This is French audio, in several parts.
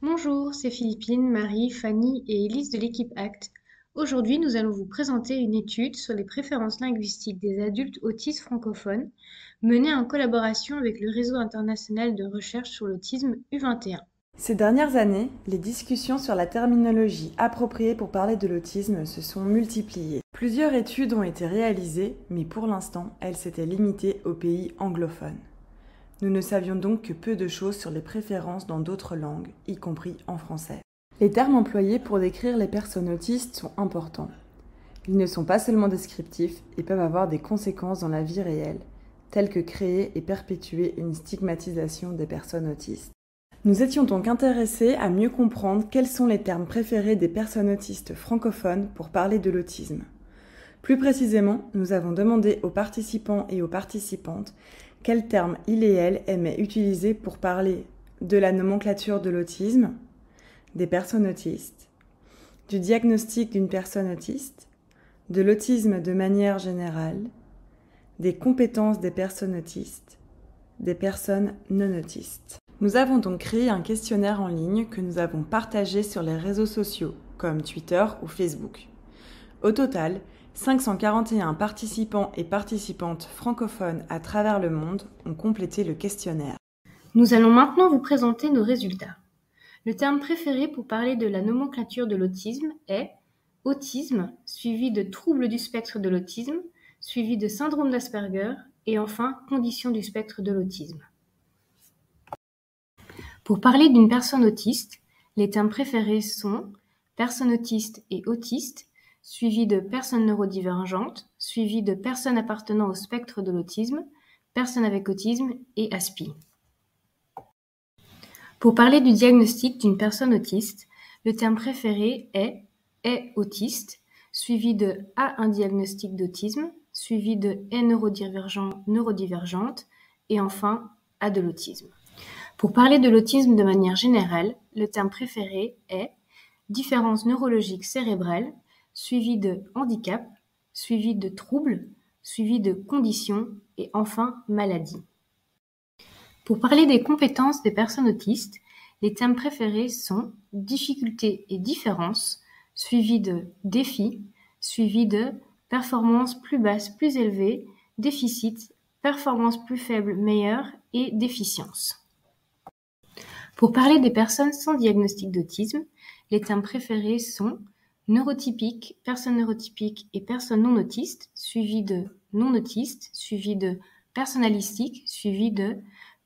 Bonjour, c'est Philippine, Marie, Fanny et Élise de l'équipe ACT. Aujourd'hui, nous allons vous présenter une étude sur les préférences linguistiques des adultes autistes francophones menée en collaboration avec le Réseau international de recherche sur l'autisme U21. Ces dernières années, les discussions sur la terminologie appropriée pour parler de l'autisme se sont multipliées. Plusieurs études ont été réalisées, mais pour l'instant, elles s'étaient limitées aux pays anglophones. Nous ne savions donc que peu de choses sur les préférences dans d'autres langues, y compris en français. Les termes employés pour décrire les personnes autistes sont importants. Ils ne sont pas seulement descriptifs et peuvent avoir des conséquences dans la vie réelle, telles que créer et perpétuer une stigmatisation des personnes autistes. Nous étions donc intéressés à mieux comprendre quels sont les termes préférés des personnes autistes francophones pour parler de l'autisme. Plus précisément, nous avons demandé aux participants et aux participantes quels termes ils et elles aimaient utiliser pour parler de la nomenclature de l'autisme, des personnes autistes, du diagnostic d'une personne autiste, de l'autisme de manière générale, des compétences des personnes autistes, des personnes non autistes. Nous avons donc créé un questionnaire en ligne que nous avons partagé sur les réseaux sociaux, comme Twitter ou Facebook. Au total, 541 participants et participantes francophones à travers le monde ont complété le questionnaire. Nous allons maintenant vous présenter nos résultats. Le terme préféré pour parler de la nomenclature de l'autisme est autisme, suivi de troubles du spectre de l'autisme, suivi de syndrome d'Asperger et enfin conditions du spectre de l'autisme. Pour parler d'une personne autiste, les termes préférés sont personne autiste et autiste, suivi de personnes neurodivergentes, suivi de personnes appartenant au spectre de l'autisme, personnes avec autisme et ASPI. Pour parler du diagnostic d'une personne autiste, le terme préféré est autiste, suivi de a un diagnostic d'autisme, suivi de est neurodivergent, neurodivergente et enfin a de l'autisme. Pour parler de l'autisme de manière générale, le terme préféré est différence neurologique cérébrale, suivi de handicap, suivi de trouble, suivi de condition et enfin maladie. Pour parler des compétences des personnes autistes, les termes préférés sont difficulté et différence, suivi de défi, suivi de performance plus basse, plus élevée, déficit, performance plus faible, meilleure et déficience. Pour parler des personnes sans diagnostic d'autisme, les termes préférés sont neurotypique, personne neurotypique et personne non autiste, suivi de non autiste, suivi de personnalistique, suivi de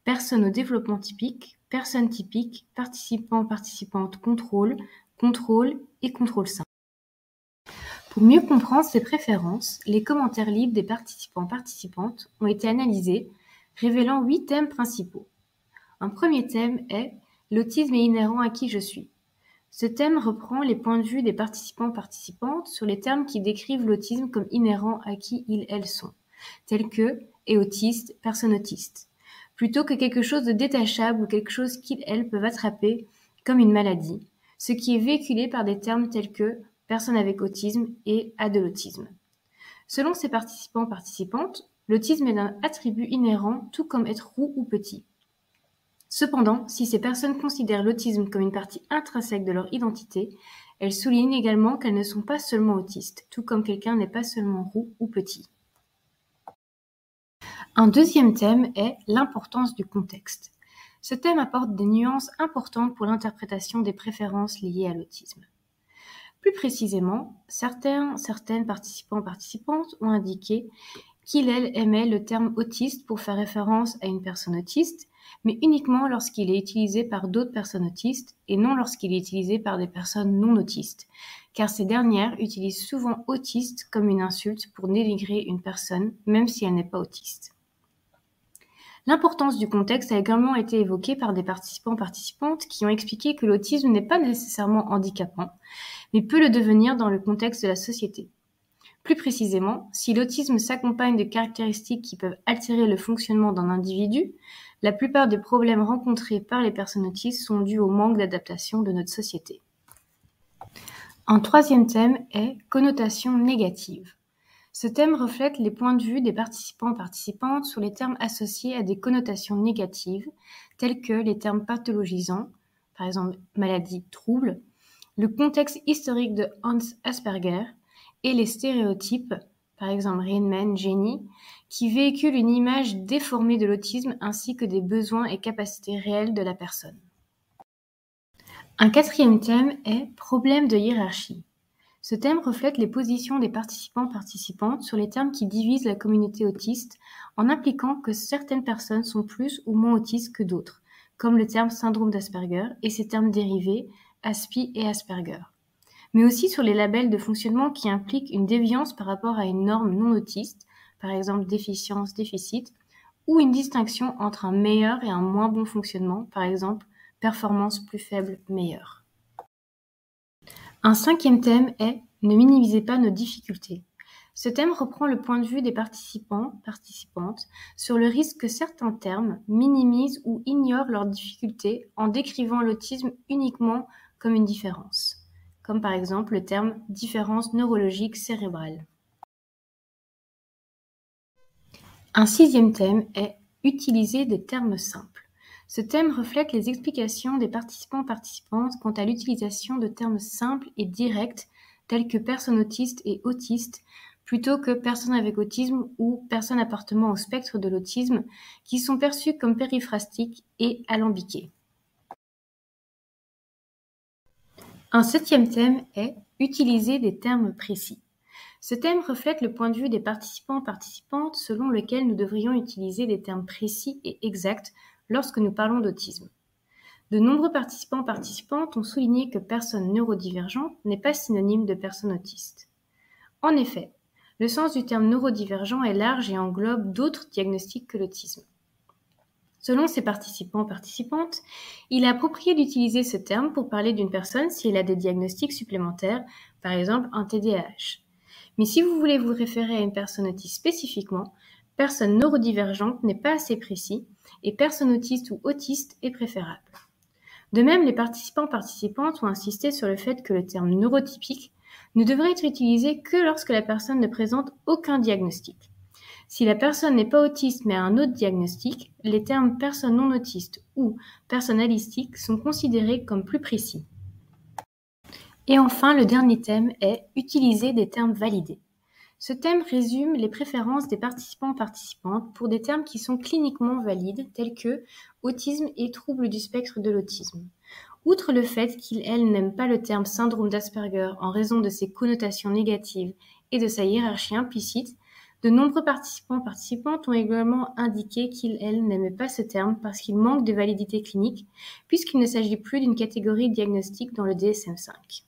personne au développement typique, personne typique, participant, participante, contrôle, contrôle et contrôle simple. Pour mieux comprendre ces préférences, les commentaires libres des participants/participantes ont été analysés, révélant 8 thèmes principaux. Un premier thème est « L'autisme est inhérent à qui je suis ». Ce thème reprend les points de vue des participants/participantes sur les termes qui décrivent l'autisme comme inhérent à qui ils/elles sont, tels que « est autiste »,« personne autiste », plutôt que quelque chose de détachable ou quelque chose qu'ils/elles peuvent attraper comme une maladie, ce qui est véhiculé par des termes tels que « personne avec autisme » et « a de l'autisme ». Selon ces participants/participantes, l'autisme est un attribut inhérent tout comme être roux ou petit. Cependant, si ces personnes considèrent l'autisme comme une partie intrinsèque de leur identité, elles soulignent également qu'elles ne sont pas seulement autistes, tout comme quelqu'un n'est pas seulement roux ou petit. Un deuxième thème est l'importance du contexte. Ce thème apporte des nuances importantes pour l'interprétation des préférences liées à l'autisme. Plus précisément, certaines participants/participantes ont indiqué qu'ils/elles aimaient le terme autiste pour faire référence à une personne autiste, mais uniquement lorsqu'il est utilisé par d'autres personnes autistes et non lorsqu'il est utilisé par des personnes non autistes, car ces dernières utilisent souvent autiste comme une insulte pour dénigrer une personne, même si elle n'est pas autiste. L'importance du contexte a également été évoquée par des participants/participantes qui ont expliqué que l'autisme n'est pas nécessairement handicapant, mais peut le devenir dans le contexte de la société. Plus précisément, si l'autisme s'accompagne de caractéristiques qui peuvent altérer le fonctionnement d'un individu, la plupart des problèmes rencontrés par les personnes autistes sont dus au manque d'adaptation de notre société. Un troisième thème est connotation négative. Ce thème reflète les points de vue des participants/participantes sur les termes associés à des connotations négatives, tels que les termes pathologisants, par exemple maladie, trouble, le contexte historique de Hans Asperger et les stéréotypes, par exemple Rainman, génie, qui véhiculent une image déformée de l'autisme ainsi que des besoins et capacités réelles de la personne. Un quatrième thème est « Problème de hiérarchie ». Ce thème reflète les positions des participants-participantes sur les termes qui divisent la communauté autiste en impliquant que certaines personnes sont plus ou moins autistes que d'autres, comme le terme syndrome d'Asperger et ses termes dérivés, Aspi et Asperger. Mais aussi sur les labels de fonctionnement qui impliquent une déviance par rapport à une norme non autiste, par exemple déficience, déficit, ou une distinction entre un meilleur et un moins bon fonctionnement, par exemple performance plus faible, meilleure. Un cinquième thème est « Ne minimisez pas nos difficultés ». Ce thème reprend le point de vue des participants-participantes sur le risque que certains termes minimisent ou ignorent leurs difficultés en décrivant l'autisme uniquement comme une différence, comme par exemple le terme « différence neurologique cérébrale ». Un sixième thème est « Utiliser des termes simples ». Ce thème reflète les explications des participants-participantes quant à l'utilisation de termes simples et directs tels que personne autiste et autiste, plutôt que personne avec autisme ou personne appartenant au spectre de l'autisme, qui sont perçus comme périphrastiques et alambiqués. Un septième thème est « Utiliser des termes précis ». Ce thème reflète le point de vue des participants-participantes selon lequel nous devrions utiliser des termes précis et exacts lorsque nous parlons d'autisme. De nombreux participants-participantes ont souligné que personne neurodivergente n'est pas synonyme de personne autiste. En effet, le sens du terme neurodivergent est large et englobe d'autres diagnostics que l'autisme. Selon ces participants-participantes, il est approprié d'utiliser ce terme pour parler d'une personne si elle a des diagnostics supplémentaires, par exemple un TDAH. Mais si vous voulez vous référer à une personne autiste spécifiquement, personne neurodivergente n'est pas assez précis et personne autiste ou autiste est préférable. De même, les participants-participantes ont insisté sur le fait que le terme neurotypique ne devrait être utilisé que lorsque la personne ne présente aucun diagnostic. Si la personne n'est pas autiste mais a un autre diagnostic, les termes personne non autiste ou personnalistique sont considérés comme plus précis. Et enfin, le dernier thème est « Utiliser des termes validés ». Ce thème résume les préférences des participants-participantes pour des termes qui sont cliniquement valides, tels que autisme et troubles du spectre de l'autisme. Outre le fait qu'ils n'aiment pas le terme syndrome d'Asperger en raison de ses connotations négatives et de sa hiérarchie implicite, de nombreux participants-participantes ont également indiqué qu'ils n'aimaient pas ce terme parce qu'il manque de validité clinique, puisqu'il ne s'agit plus d'une catégorie diagnostique dans le DSM-5.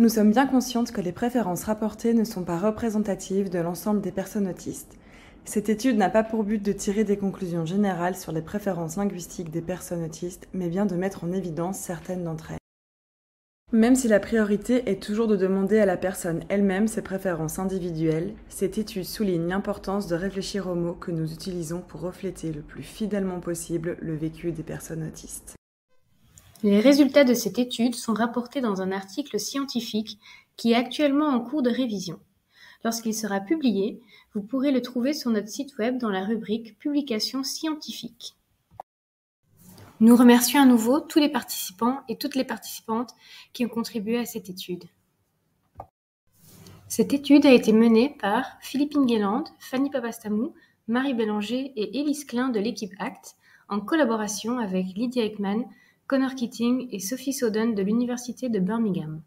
Nous sommes bien conscientes que les préférences rapportées ne sont pas représentatives de l'ensemble des personnes autistes. Cette étude n'a pas pour but de tirer des conclusions générales sur les préférences linguistiques des personnes autistes, mais bien de mettre en évidence certaines d'entre elles. Même si la priorité est toujours de demander à la personne elle-même ses préférences individuelles, cette étude souligne l'importance de réfléchir aux mots que nous utilisons pour refléter le plus fidèlement possible le vécu des personnes autistes. Les résultats de cette étude sont rapportés dans un article scientifique qui est actuellement en cours de révision. Lorsqu'il sera publié, vous pourrez le trouver sur notre site web dans la rubrique « Publications scientifiques ». Nous remercions à nouveau tous les participants et toutes les participantes qui ont contribué à cette étude. Cette étude a été menée par Philippine Guéland, Fanny Papastamou, Marie Bélanger et Élise Klein de l'équipe ACT, en collaboration avec Lydia Ekman, Connor Keating et Sophie Soden de l'Université de Birmingham.